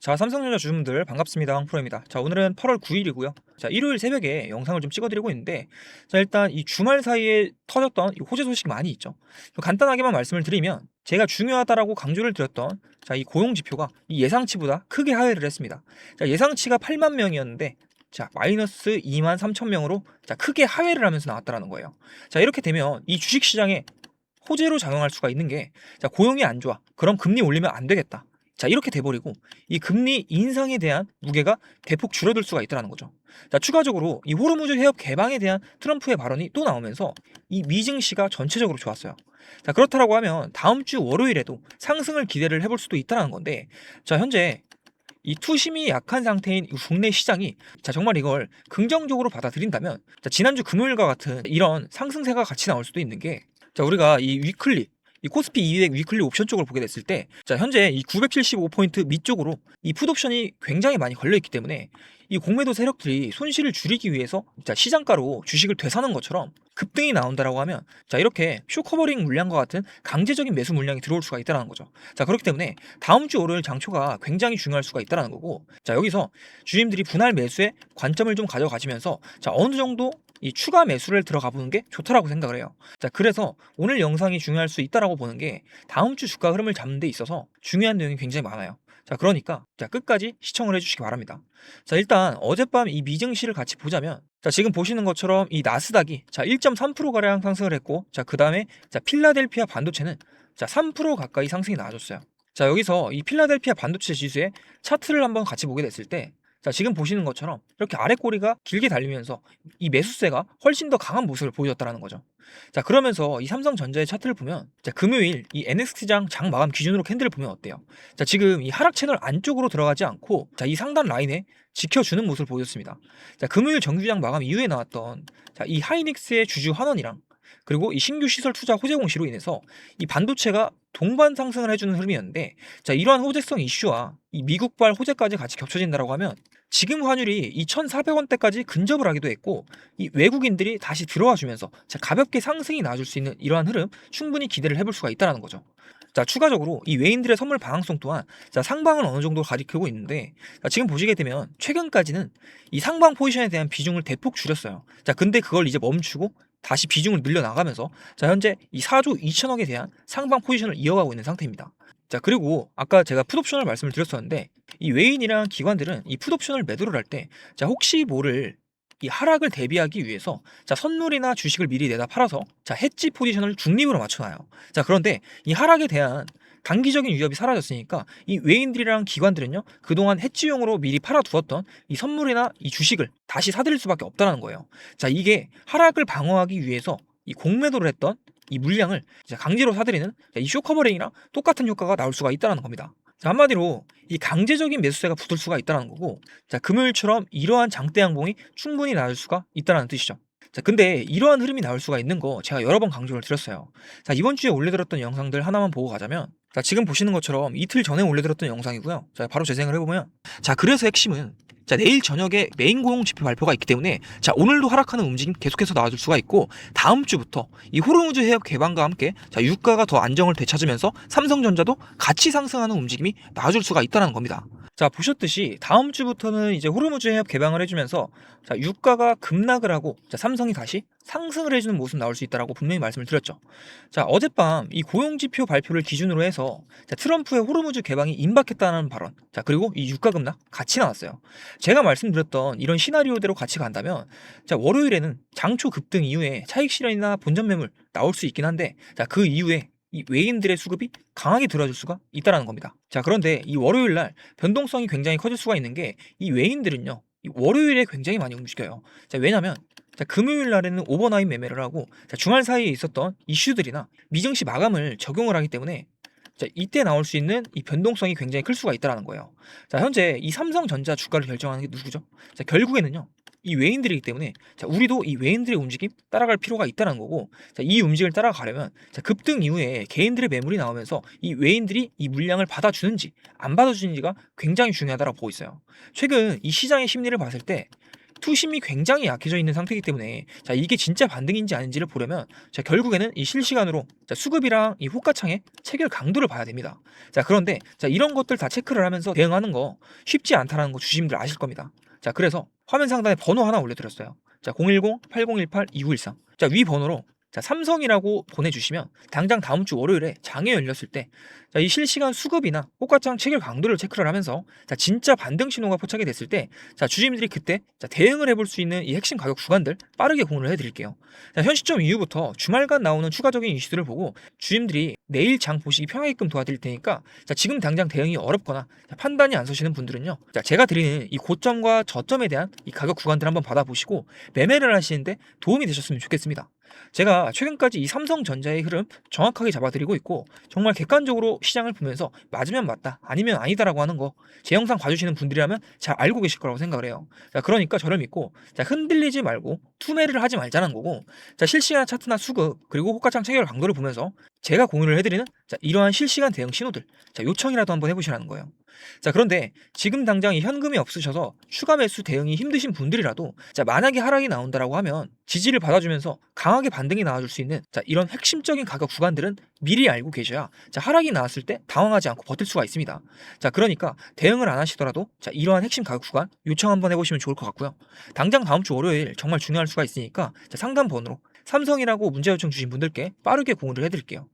자, 삼성전자 주주분들 반갑습니다. 황프로입니다. 자, 오늘은 8월 9일이고요. 자, 일요일 새벽에 영상을 좀 찍어드리고 있는데, 자, 일단 이 주말 사이에 터졌던 이 호재 소식 많이 있죠. 좀 간단하게만 말씀을 드리면, 제가 중요하다라고 강조를 드렸던 자, 이 고용 지표가 이 예상치보다 크게 하회를 했습니다. 자, 예상치가 8만 명이었는데, 자, 마이너스 2만 3천 명으로 자, 크게 하회를 하면서 나왔다라는 거예요. 자, 이렇게 되면 이 주식 시장에 호재로 작용할 수가 있는 게, 자, 고용이 안 좋아. 그럼 금리 올리면 안 되겠다. 자, 이렇게 돼버리고 이 금리 인상에 대한 무게가 대폭 줄어들 수가 있다는 거죠. 자, 추가적으로 이 호르무즈 해협 개방에 대한 트럼프의 발언이 또 나오면서 이 미증시가 전체적으로 좋았어요. 자, 그렇다라고 하면 다음 주 월요일에도 상승을 기대를 해볼 수도 있다는 건데, 자, 현재 이 투심이 약한 상태인 이 국내 시장이 자, 정말 이걸 긍정적으로 받아들인다면, 자, 지난주 금요일과 같은 이런 상승세가 같이 나올 수도 있는 게, 자, 우리가 이 위클리 이 코스피 200 위클리 옵션 쪽을 보게 됐을 때, 자, 현재 이 975포인트 밑쪽으로 이 풋옵션이 굉장히 많이 걸려 있기 때문에 이 공매도 세력들이 손실을 줄이기 위해서 자, 시장가로 주식을 되사는 것처럼 급등이 나온다라고 하면, 자, 이렇게 쇼커버링 물량과 같은 강제적인 매수 물량이 들어올 수가 있다는 거죠. 자, 그렇기 때문에 다음 주 월요일 장초가 굉장히 중요할 수가 있다는 거고, 자, 여기서 주임들이 분할 매수에 관점을 좀 가져가시면서, 자, 어느 정도 이 추가 매수를 들어가 보는 게 좋다라고 생각을 해요. 자, 그래서 오늘 영상이 중요할 수 있다라고 보는 게, 다음 주 주가 흐름을 잡는 데 있어서 중요한 내용이 굉장히 많아요. 자, 그러니까 자, 끝까지 시청을 해주시기 바랍니다. 자, 일단 어젯밤 이 미증시를 같이 보자면, 자, 지금 보시는 것처럼 이 나스닥이 자, 1.3% 가량 상승을 했고, 자, 그 다음에 자, 필라델피아 반도체는 자, 3% 가까이 상승이 나와줬어요. 자, 여기서 이 필라델피아 반도체 지수의 차트를 한번 같이 보게 됐을 때, 자, 지금 보시는 것처럼 이렇게 아래 꼬리가 길게 달리면서 이 매수세가 훨씬 더 강한 모습을 보여줬다는 거죠. 자, 그러면서 이 삼성전자의 차트를 보면, 자, 금요일 이 NXT 장 마감 기준으로 캔들을 보면 어때요? 자, 지금 이 하락 채널 안쪽으로 들어가지 않고, 자, 이 상단 라인에 지켜주는 모습을 보여줬습니다. 자, 금요일 정규장 마감 이후에 나왔던 자, 이 하이닉스의 주주 환원이랑, 그리고 이 신규 시설 투자 호재 공시로 인해서 이 반도체가 동반 상승을 해주는 흐름이었는데, 자, 이러한 호재성 이슈와 이 미국발 호재까지 같이 겹쳐진다라고 하면, 지금 환율이 2,400원대까지 근접을 하기도 했고, 이 외국인들이 다시 들어와 주면서 자, 가볍게 상승이 나와줄 수 있는 이러한 흐름 충분히 기대를 해볼 수가 있다는 거죠. 자, 추가적으로 이 외인들의 선물 방향성 또한 자, 상방은 어느 정도 가리키고 있는데, 자, 지금 보시게 되면 최근까지는 이 상방 포지션에 대한 비중을 대폭 줄였어요. 자, 근데 그걸 이제 멈추고 다시 비중을 늘려나가면서, 자, 현재 이 4조 2천억에 대한 상방 포지션을 이어가고 있는 상태입니다. 자, 그리고 아까 제가 풋옵션을 말씀을 드렸었는데, 이 외인이랑 기관들은 이 풋옵션을 매도를 할 때, 자, 혹시 모를 이 하락을 대비하기 위해서 자, 선물이나 주식을 미리 내다 팔아서 자, 해지 포지션을 중립으로 맞춰놔요. 자, 그런데 이 하락에 대한 단기적인 위협이 사라졌으니까 이 외인들이랑 기관들은요, 그동안 해지용으로 미리 팔아두었던 이 선물이나 이 주식을 다시 사들일 수밖에 없다는 거예요. 자, 이게 하락을 방어하기 위해서 이 공매도를 했던 이 물량을 이제 강제로 사들이는 이 쇼커버링이랑 똑같은 효과가 나올 수가 있다는 겁니다. 자, 한마디로 이 강제적인 매수세가 붙을 수가 있다는 거고, 자, 금요일처럼 이러한 장대 양봉이 충분히 나올 수가 있다는 뜻이죠. 자, 근데 이러한 흐름이 나올 수가 있는 거 제가 여러 번 강조를 드렸어요. 자, 이번 주에 올려드렸던 영상들 하나만 보고 가자면, 자, 지금 보시는 것처럼 이틀 전에 올려드렸던 영상이고요. 자, 바로 재생을 해보면, 자, 그래서 핵심은, 자, 내일 저녁에 메인 고용 지표 발표가 있기 때문에, 자, 오늘도 하락하는 움직임 계속해서 나와줄 수가 있고, 다음 주부터 이 호르무즈 해협 개방과 함께 자, 유가가 더 안정을 되찾으면서 삼성전자도 같이 상승하는 움직임이 나와줄 수가 있다는 겁니다. 자, 보셨듯이 다음 주부터는 이제 호르무즈 해협 개방을 해주면서 자, 유가가 급락을 하고, 자, 삼성이 다시 상승을 해주는 모습 나올 수 있다라고 분명히 말씀을 드렸죠. 자, 어젯밤 이 고용지표 발표를 기준으로 해서 자, 트럼프의 호르무즈 개방이 임박했다는 발언, 자, 그리고 이 유가 급락 같이 나왔어요. 제가 말씀드렸던 이런 시나리오대로 같이 간다면, 자, 월요일에는 장초 급등 이후에 차익 실현이나 본전 매물 나올 수 있긴 한데, 자, 그 이후에 이 외인들의 수급이 강하게 들어줄 수가 있다는 겁니다. 자, 그런데 이 월요일 날 변동성이 굉장히 커질 수가 있는 게, 이 외인들은요, 이 월요일에 굉장히 많이 움직여요. 자, 왜냐면 자, 금요일 날에는 오버나잇 매매를 하고, 자, 주말 사이에 있었던 이슈들이나 미증시 마감을 적용을 하기 때문에, 자, 이때 나올 수 있는 이 변동성이 굉장히 클 수가 있다는 거예요. 자, 현재 이 삼성전자 주가를 결정하는 게 누구죠? 자, 결국에는요, 이 외인들이기 때문에, 자, 우리도 이 외인들의 움직임 따라갈 필요가 있다는 거고, 자, 이 움직임을 따라가려면, 자, 급등 이후에 개인들의 매물이 나오면서 이 외인들이 이 물량을 받아주는지 안 받아주는지가 굉장히 중요하다고 보고 있어요. 최근 이 시장의 심리를 봤을 때, 투심이 굉장히 약해져 있는 상태이기 때문에 자 이게 진짜 반등인지 아닌지를 보려면 자 결국에는 이 실시간으로 자 수급이랑 이 호가창의 체결 강도를 봐야 됩니다. 자 그런데 자 이런 것들 다 체크를 하면서 대응하는 거 쉽지 않다는 거 주주님들 아실 겁니다. 자 그래서 화면 상단에 번호 하나 올려드렸어요. 자 010-8018-2913. 자 위 번호로 자 삼성이라고 보내주시면 당장 다음 주 월요일에 장이 열렸을 때 자 이 실시간 수급이나 호가창 체결 강도를 체크를 하면서 자 진짜 반등 신호가 포착이 됐을 때 자 주주님들이 그때 자 대응을 해볼 수 있는 이 핵심 가격 구간들 빠르게 공유를 해드릴게요. 자 현 시점 이후부터 주말간 나오는 추가적인 이슈들을 보고 주주님들이 내일 장 보시기 편하게끔 도와드릴 테니까 자 지금 당장 대응이 어렵거나 자, 판단이 안 서시는 분들은요 자 제가 드리는 이 고점과 저점에 대한 이 가격 구간들 한번 받아보시고 매매를 하시는데 도움이 되셨으면 좋겠습니다. 제가 최근까지 이 삼성전자의 흐름 정확하게 잡아드리고 있고 정말 객관적으로 시장을 보면서 맞으면 맞다 아니면 아니다라고 하는 거 제 영상 봐주시는 분들이라면 잘 알고 계실 거라고 생각을 해요. 자 그러니까 저를 믿고 자 흔들리지 말고 투매를 하지 말자는 거고 자 실시간 차트나 수급 그리고 호가창 체결 강도를 보면서 제가 공유를 해드리는 자 이러한 실시간 대응 신호들 자 요청이라도 한번 해보시라는 거예요. 자 그런데 지금 당장 이 현금이 없으셔서 추가 매수 대응이 힘드신 분들이라도 자 만약에 하락이 나온다라고 하면 지지를 받아주면서 강하게 반등이 나와줄 수 있는 자 이런 핵심적인 가격 구간들은 미리 알고 계셔야 자 하락이 나왔을 때 당황하지 않고 버틸 수가 있습니다. 자 그러니까 대응을 안 하시더라도 자 이러한 핵심 가격 구간 요청 한번 해보시면 좋을 것 같고요. 당장 다음 주 월요일 정말 중요할 수가 있으니까 자 상담 번호로 삼성이라고 문자 요청 주신 분들께 빠르게 공유를 해드릴게요.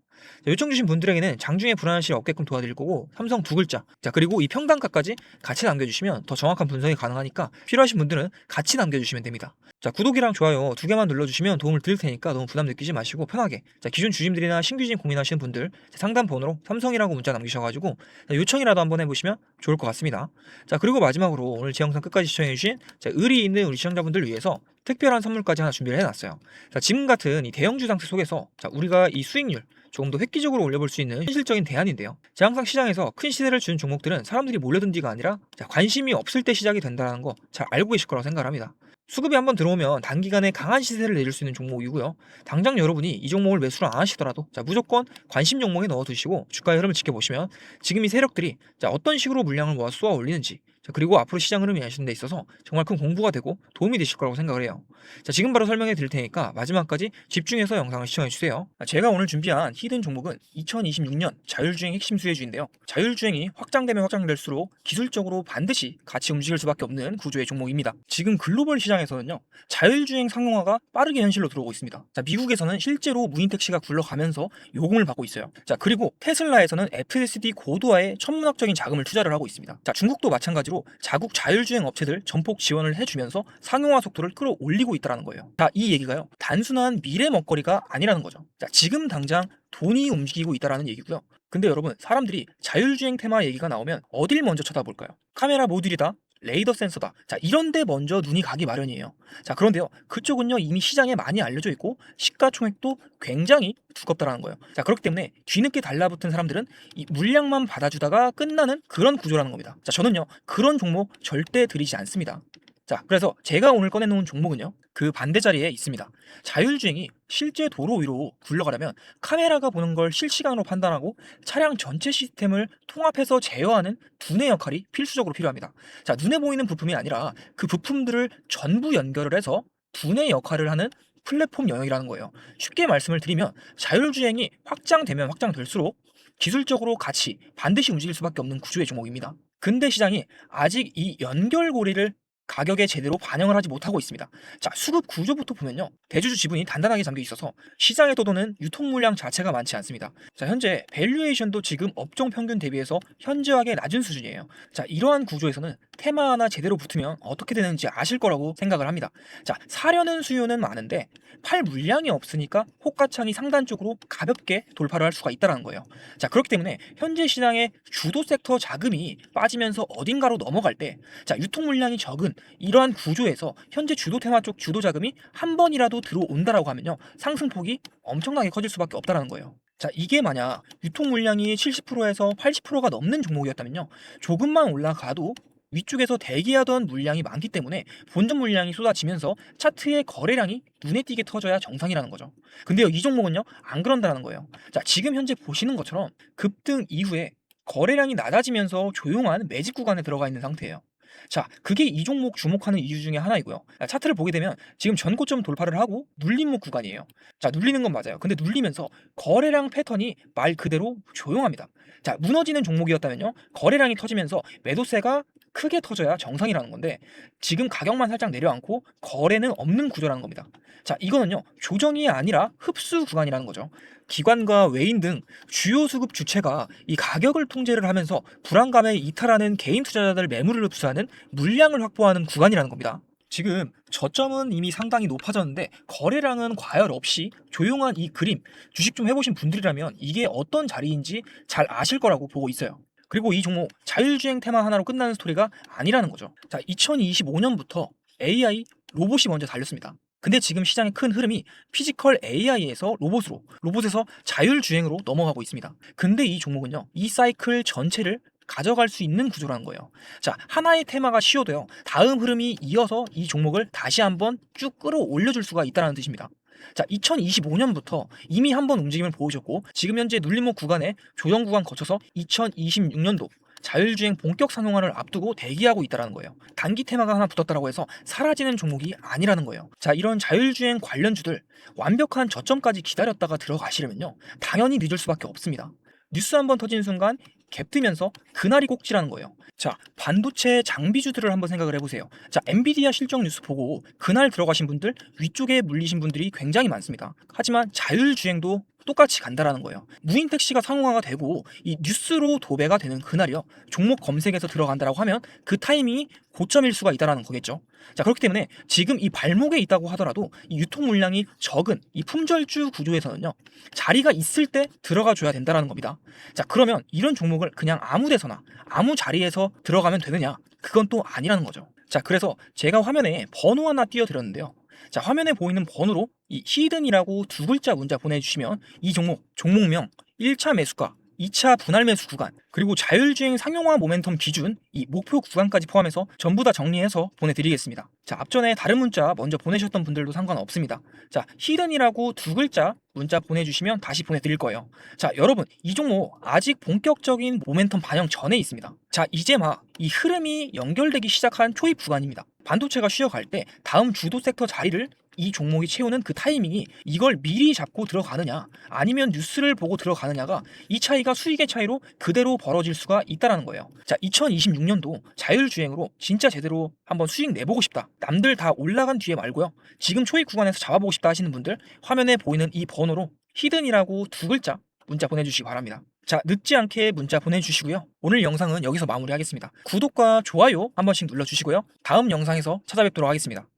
자, 요청 주신 분들에게는 장중에 불안한 실 없게끔 도와드릴 거고 삼성 두 글자 자 그리고 이 평단가까지 같이 남겨주시면 더 정확한 분석이 가능하니까 필요하신 분들은 같이 남겨주시면 됩니다. 자 구독이랑 좋아요 두 개만 눌러주시면 도움을 드릴 테니까 너무 부담 느끼지 마시고 편하게 자 기존 주주님들이나 신규주님 고민하시는 분들 자, 상담 번호로 삼성이라고 문자 남기셔가지고 자, 요청이라도 한번 해보시면 좋을 것 같습니다. 자 그리고 마지막으로 오늘 제 영상 끝까지 시청해주신 자, 의리 있는 우리 시청자분들 위해서 특별한 선물까지 하나 준비를 해놨어요. 자 지금 같은 이 대형주 상태 속에서 자 우리가 이 수익률 조금 더 획기적으로 올려볼 수 있는 현실적인 대안인데요. 제가 항상 시장에서 큰 시세를 준 종목들은 사람들이 몰려든 뒤가 아니라 자, 관심이 없을 때 시작이 된다는 거 잘 알고 계실 거라고 생각을 합니다. 수급이 한번 들어오면 단기간에 강한 시세를 내줄 수 있는 종목이고요. 당장 여러분이 이 종목을 매수를 안 하시더라도 자, 무조건 관심 종목에 넣어두시고 주가의 흐름을 지켜보시면 지금 이 세력들이 자, 어떤 식으로 물량을 모아 쏘아 올리는지 자, 그리고 앞으로 시장 흐름이 아시는 데 있어서 정말 큰 공부가 되고 도움이 되실 거라고 생각을 해요. 자, 지금 바로 설명해 드릴 테니까 마지막까지 집중해서 영상을 시청해 주세요. 제가 오늘 준비한 히든 종목은 2026년 자율주행 핵심 수혜주인데요. 자율주행이 확장되면 확장될수록 기술적으로 반드시 같이 움직일 수밖에 없는 구조의 종목입니다. 지금 글로벌 시장에서는요. 자율주행 상용화가 빠르게 현실로 들어오고 있습니다. 자, 미국에서는 실제로 무인 택시가 굴러가면서 요금을 받고 있어요. 자, 그리고 테슬라에서는 FSD 고도화에 천문학적인 자금을 투자를 하고 있습니다. 자, 중국도 마찬가지로 자국 자율주행 업체들 전폭 지원을 해주면서 상용화 속도를 끌어올리고 있다는 거예요. 자, 이 얘기가요. 단순한 미래 먹거리가 아니라는 거죠. 자, 지금 당장 돈이 움직이고 있다는 얘기고요. 근데 여러분, 사람들이 자율주행 테마 얘기가 나오면 어딜 먼저 쳐다볼까요? 카메라 모듈이다. 레이더 센서다. 자, 이런데 먼저 눈이 가기 마련이에요. 자, 그런데요. 그쪽은요, 이미 시장에 많이 알려져 있고 시가총액도 굉장히 두껍다라는 거예요. 자, 그렇기 때문에 뒤늦게 달라붙은 사람들은 이 물량만 받아주다가 끝나는 그런 구조라는 겁니다. 자, 저는요, 그런 종목 절대 들이지 않습니다. 자, 그래서 제가 오늘 꺼내놓은 종목은요, 그 반대 자리에 있습니다. 자율주행이 실제 도로 위로 굴러가려면 카메라가 보는 걸 실시간으로 판단하고 차량 전체 시스템을 통합해서 제어하는 두뇌 역할이 필수적으로 필요합니다. 자, 눈에 보이는 부품이 아니라 그 부품들을 전부 연결을 해서 두뇌 역할을 하는 플랫폼 영역이라는 거예요. 쉽게 말씀을 드리면 자율주행이 확장되면 확장될수록 기술적으로 같이 반드시 움직일 수밖에 없는 구조의 종목입니다. 근대 시장이 아직 이 연결고리를 가격에 제대로 반영을 하지 못하고 있습니다. 자, 수급 구조부터 보면요. 대주주 지분이 단단하게 잠겨 있어서 시장에 떠도는 유통 물량 자체가 많지 않습니다. 자, 현재 밸류에이션도 지금 업종 평균 대비해서 현저하게 낮은 수준이에요. 자, 이러한 구조에서는 테마 하나 제대로 붙으면 어떻게 되는지 아실 거라고 생각을 합니다. 자, 사려는 수요는 많은데 팔 물량이 없으니까 호가창이 상단 쪽으로 가볍게 돌파를 할 수가 있다는 거예요. 자, 그렇기 때문에 현재 시장의 주도 섹터 자금이 빠지면서 어딘가로 넘어갈 때 자, 유통 물량이 적은 이러한 구조에서 현재 주도 테마 쪽 주도 자금이 한 번이라도 들어온다라고 하면요. 상승폭이 엄청나게 커질 수밖에 없다는 거예요. 자, 이게 만약 유통 물량이 70%에서 80%가 넘는 종목이었다면요. 조금만 올라가도 위쪽에서 대기하던 물량이 많기 때문에 본전 물량이 쏟아지면서 차트의 거래량이 눈에 띄게 터져야 정상이라는 거죠. 근데요, 이 종목은요, 안 그런다는 거예요. 자, 지금 현재 보시는 것처럼 급등 이후에 거래량이 낮아지면서 조용한 매집 구간에 들어가 있는 상태예요. 자, 그게 이 종목 주목하는 이유 중에 하나이고요. 차트를 보게 되면 지금 전고점 돌파를 하고 눌림목 구간이에요. 자, 눌리는 건 맞아요. 근데 눌리면서 거래량 패턴이 말 그대로 조용합니다. 자, 무너지는 종목이었다면요, 거래량이 터지면서 매도세가 크게 터져야 정상이라는 건데 지금 가격만 살짝 내려앉고 거래는 없는 구조라는 겁니다. 자, 이거는요, 조정이 아니라 흡수 구간이라는 거죠. 기관과 외인 등 주요 수급 주체가 이 가격을 통제를 하면서 불안감에 이탈하는 개인 투자자들 매물을 흡수하는 물량을 확보하는 구간이라는 겁니다. 지금 저점은 이미 상당히 높아졌는데 거래량은 과열 없이 조용한 이 그림, 주식 좀 해보신 분들이라면 이게 어떤 자리인지 잘 아실 거라고 보고 있어요. 그리고 이 종목 자율주행 테마 하나로 끝나는 스토리가 아니라는 거죠. 자, 2025년부터 AI 로봇이 먼저 달렸습니다. 근데 지금 시장의 큰 흐름이 피지컬 AI에서 로봇으로, 로봇에서 자율주행으로 넘어가고 있습니다. 근데 이 종목은요, 이 사이클 전체를 가져갈 수 있는 구조라는 거예요. 자, 하나의 테마가 쉬어도요, 다음 흐름이 이어서 이 종목을 다시 한번 쭉 끌어올려줄 수가 있다는 뜻입니다. 자, 2025년부터 이미 한번 움직임을 보여줬고 지금 현재 눌림목 구간에 조정 구간 거쳐서 2026년도 자율주행 본격 상용화를 앞두고 대기하고 있다는 거예요. 단기 테마가 하나 붙었다고 해서 사라지는 종목이 아니라는 거예요. 자, 이런 자율주행 관련주들 완벽한 저점까지 기다렸다가 들어가시려면요, 당연히 늦을 수밖에 없습니다. 뉴스 한번 터진 순간 갭 뜨면서 그날이 꼭지라는 거예요. 자, 반도체 장비주들을 한번 생각을 해보세요. 자, 엔비디아 실적 뉴스 보고 그날 들어가신 분들, 위쪽에 물리신 분들이 굉장히 많습니다. 하지만 자율주행도 똑같이 간다라는 거예요. 무인 택시가 상용화가 되고 이 뉴스로 도배가 되는 그날이요, 종목 검색에서 들어간다라고 하면 그 타이밍이 고점일 수가 있다라는 거겠죠. 자, 그렇기 때문에 지금 이 발목에 있다고 하더라도 이 유통 물량이 적은 이 품절주 구조에서는요, 자리가 있을 때 들어가 줘야 된다라는 겁니다. 자, 그러면 이런 종목을 그냥 아무 데서나 아무 자리에서 들어가면 되느냐? 그건 또 아니라는 거죠. 자, 그래서 제가 화면에 번호 하나 띄워드렸는데요. 자, 화면에 보이는 번호로 이 히든이라고 두 글자 문자 보내주시면 이 종목명 1차 매수가, 2차 분할 매수 구간, 그리고 자율주행 상용화 모멘텀 기준 이 목표 구간까지 포함해서 전부 다 정리해서 보내드리겠습니다. 자, 앞전에 다른 문자 먼저 보내셨던 분들도 상관없습니다. 자, 히든이라고 두 글자 문자 보내주시면 다시 보내드릴 거예요. 자, 여러분, 이 종목 아직 본격적인 모멘텀 반영 전에 있습니다. 자, 이제 막 이 흐름이 연결되기 시작한 초입 구간입니다. 반도체가 쉬어갈 때 다음 주도 섹터 자리를 이 종목이 채우는 그 타이밍이 이걸 미리 잡고 들어가느냐 아니면 뉴스를 보고 들어가느냐가 이 차이가 수익의 차이로 그대로 벌어질 수가 있다는 거예요. 자, 2026년도 자율주행으로 진짜 제대로 한번 수익 내보고 싶다, 남들 다 올라간 뒤에 말고요, 지금 초입 구간에서 잡아보고 싶다 하시는 분들, 화면에 보이는 이 번호로 히든이라고 두 글자 문자 보내주시기 바랍니다. 자, 늦지 않게 문자 보내주시고요. 오늘 영상은 여기서 마무리하겠습니다. 구독과 좋아요 한 번씩 눌러주시고요. 다음 영상에서 찾아뵙도록 하겠습니다.